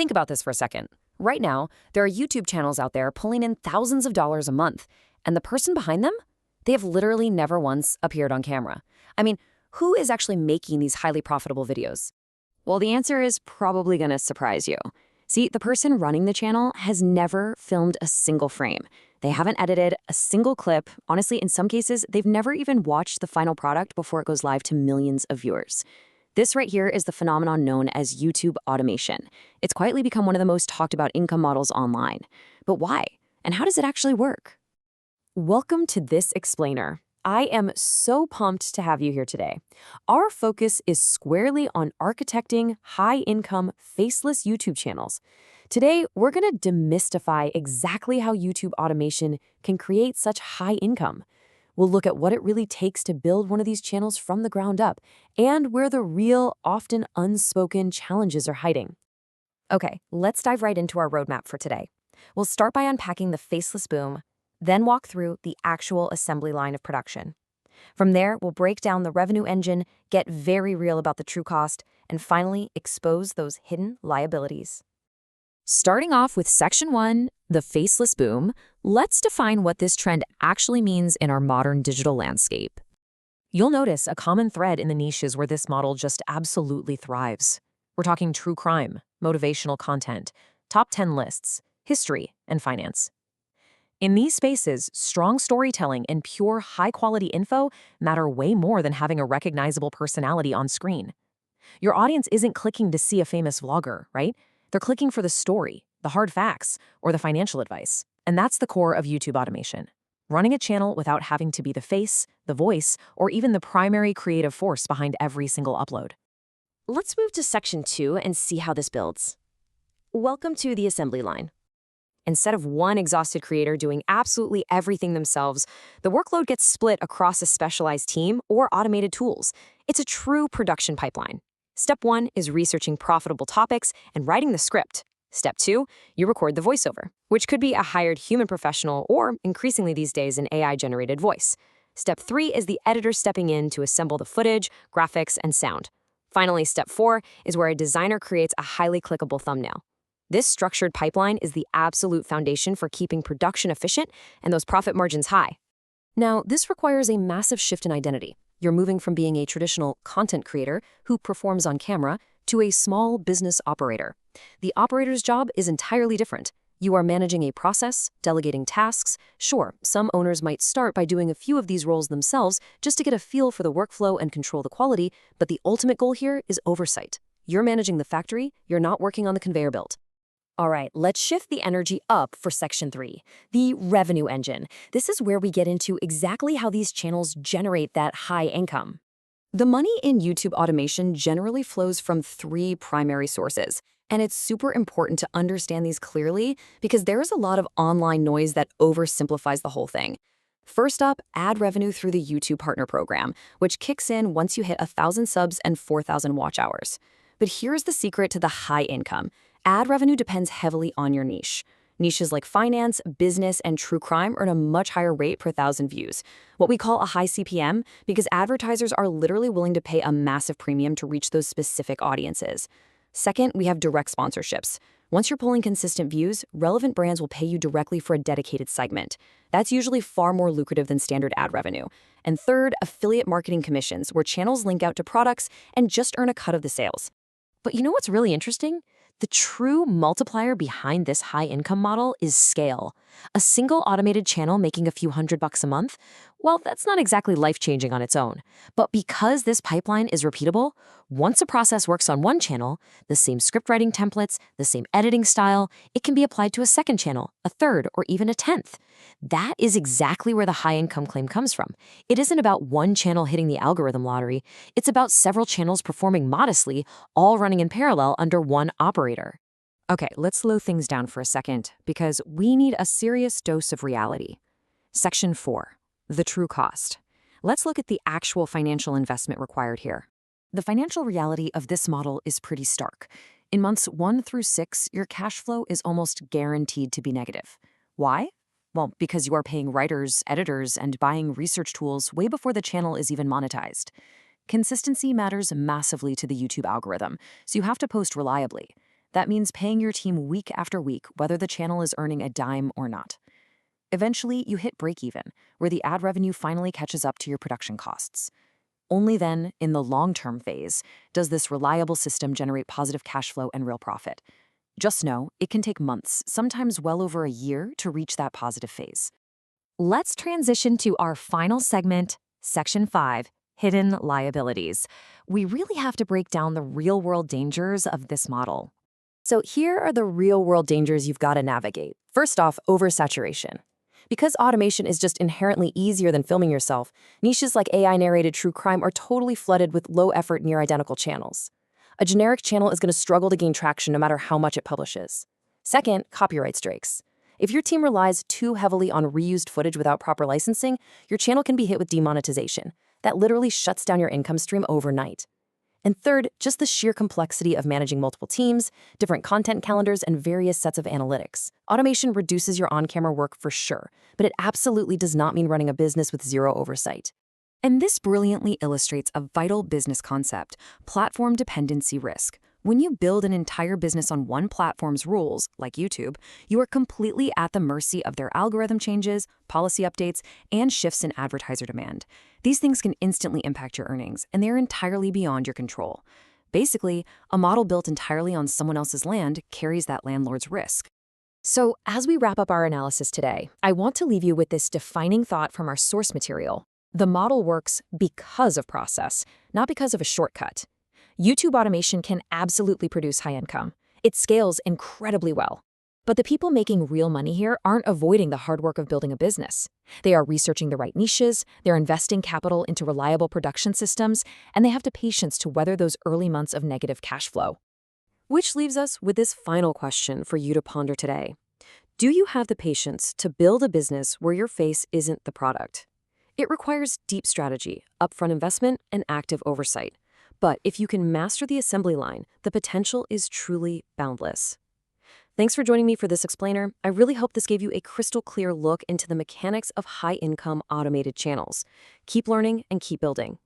Think about this for a second. Right now, there are YouTube channels out there pulling in thousands of dollars a month, and the person behind them, they have literally never once appeared on camera. I mean, who is actually making these highly profitable videos? Well, the answer is probably going to surprise you. See, the person running the channel has never filmed a single frame. They haven't edited a single clip. Honestly, in some cases, they've never even watched the final product before it goes live to millions of viewers. This right here is the phenomenon known as YouTube automation. It's quietly become one of the most talked about income models online. But why? And how does it actually work? Welcome to This Explainer. I am so pumped to have you here today. Our focus is squarely on architecting high-income, faceless YouTube channels. Today, we're going to demystify exactly how YouTube automation can create such high income. We'll look at what it really takes to build one of these channels from the ground up and where the real, often unspoken challenges are hiding. Okay, let's dive right into our roadmap for today. We'll start by unpacking the faceless boom, then walk through the actual assembly line of production. From there, we'll break down the revenue engine, get very real about the true cost, and finally expose those hidden liabilities. Starting off with Section 1, the faceless boom, let's define what this trend actually means in our modern digital landscape. You'll notice a common thread in the niches where this model just absolutely thrives. We're talking true crime, motivational content, top 10 lists, history, and finance. In these spaces, strong storytelling and pure high-quality info matter way more than having a recognizable personality on screen. Your audience isn't clicking to see a famous vlogger, right? They're clicking for the story, the hard facts, or the financial advice. And that's the core of YouTube automation. Running a channel without having to be the face, the voice, or even the primary creative force behind every single upload. Let's move to Section 2 and see how this builds. Welcome to the assembly line. Instead of one exhausted creator doing absolutely everything themselves, the workload gets split across a specialized team or automated tools. It's a true production pipeline. Step 1 is researching profitable topics and writing the script. Step 2, you record the voiceover, which could be a hired human professional or, increasingly these days, an AI-generated voice. Step 3 is the editor stepping in to assemble the footage, graphics, and sound. Finally, Step 4 is where a designer creates a highly clickable thumbnail. This structured pipeline is the absolute foundation for keeping production efficient and those profit margins high. Now, this requires a massive shift in identity. You're moving from being a traditional content creator who performs on camera to a small business operator. The operator's job is entirely different. You are managing a process, delegating tasks. Sure, some owners might start by doing a few of these roles themselves just to get a feel for the workflow and control the quality, but the ultimate goal here is oversight. You're managing the factory, you're not working on the conveyor belt. All right, let's shift the energy up for Section 3, the revenue engine. This is where we get into exactly how these channels generate that high income. The money in YouTube automation generally flows from 3 primary sources, and it's super important to understand these clearly because there is a lot of online noise that oversimplifies the whole thing. First up, ad revenue through the YouTube Partner Program, which kicks in once you hit 1,000 subs and 4,000 watch hours. But here's the secret to the high income. Ad revenue depends heavily on your niche. Niches like finance, business, and true crime earn a much higher rate per 1,000 views, what we call a high CPM, because advertisers are literally willing to pay a massive premium to reach those specific audiences. Second, we have direct sponsorships. Once you're pulling consistent views, relevant brands will pay you directly for a dedicated segment. That's usually far more lucrative than standard ad revenue. And third, affiliate marketing commissions, where channels link out to products and just earn a cut of the sales. But you know what's really interesting? The true multiplier behind this high-income model is scale. A single automated channel making a few $100 a month? Well, that's not exactly life-changing on its own. But because this pipeline is repeatable, once a process works on one channel, the same script writing templates, the same editing style, it can be applied to a second channel, a third, or even a 10th. That is exactly where the high-income claim comes from. It isn't about one channel hitting the algorithm lottery. It's about several channels performing modestly, all running in parallel under one operator. Okay, let's slow things down for a second, because we need a serious dose of reality. Section 4, the true cost. Let's look at the actual financial investment required here. The financial reality of this model is pretty stark. In months 1 through 6, your cash flow is almost guaranteed to be negative. Why? Well, because you are paying writers, editors, and buying research tools way before the channel is even monetized. Consistency matters massively to the YouTube algorithm, so you have to post reliably. That means paying your team week after week, whether the channel is earning a dime or not. Eventually, you hit break even, where the ad revenue finally catches up to your production costs. Only then, in the long-term phase, does this reliable system generate positive cash flow and real profit. Just know, it can take months, sometimes well over a year, to reach that positive phase. Let's transition to our final segment, Section 5, Hidden Liabilities. We really have to break down the real-world dangers of this model. So here are the real-world dangers you've got to navigate. First off, oversaturation. Because automation is just inherently easier than filming yourself, niches like AI-narrated true crime are totally flooded with low-effort, near-identical channels. A generic channel is going to struggle to gain traction no matter how much it publishes. Second, copyright strikes. If your team relies too heavily on reused footage without proper licensing, your channel can be hit with demonetization. That literally shuts down your income stream overnight. And third, just the sheer complexity of managing multiple teams, different content calendars, and various sets of analytics. Automation reduces your on-camera work for sure, but it absolutely does not mean running a business with zero oversight. And this brilliantly illustrates a vital business concept, platform dependency risk. When you build an entire business on one platform's rules, like YouTube, you are completely at the mercy of their algorithm changes, policy updates, and shifts in advertiser demand. These things can instantly impact your earnings, and they're entirely beyond your control. Basically, a model built entirely on someone else's land carries that landlord's risk. So, as we wrap up our analysis today, I want to leave you with this defining thought from our source material. The model works because of process, not because of a shortcut. YouTube automation can absolutely produce high income. It scales incredibly well. But the people making real money here aren't avoiding the hard work of building a business. They are researching the right niches, they're investing capital into reliable production systems, and they have the patience to weather those early months of negative cash flow. Which leaves us with this final question for you to ponder today. Do you have the patience to build a business where your face isn't the product? It requires deep strategy, upfront investment, and active oversight. But if you can master the assembly line, the potential is truly boundless. Thanks for joining me for this explainer. I really hope this gave you a crystal clear look into the mechanics of high-income automated channels. Keep learning and keep building.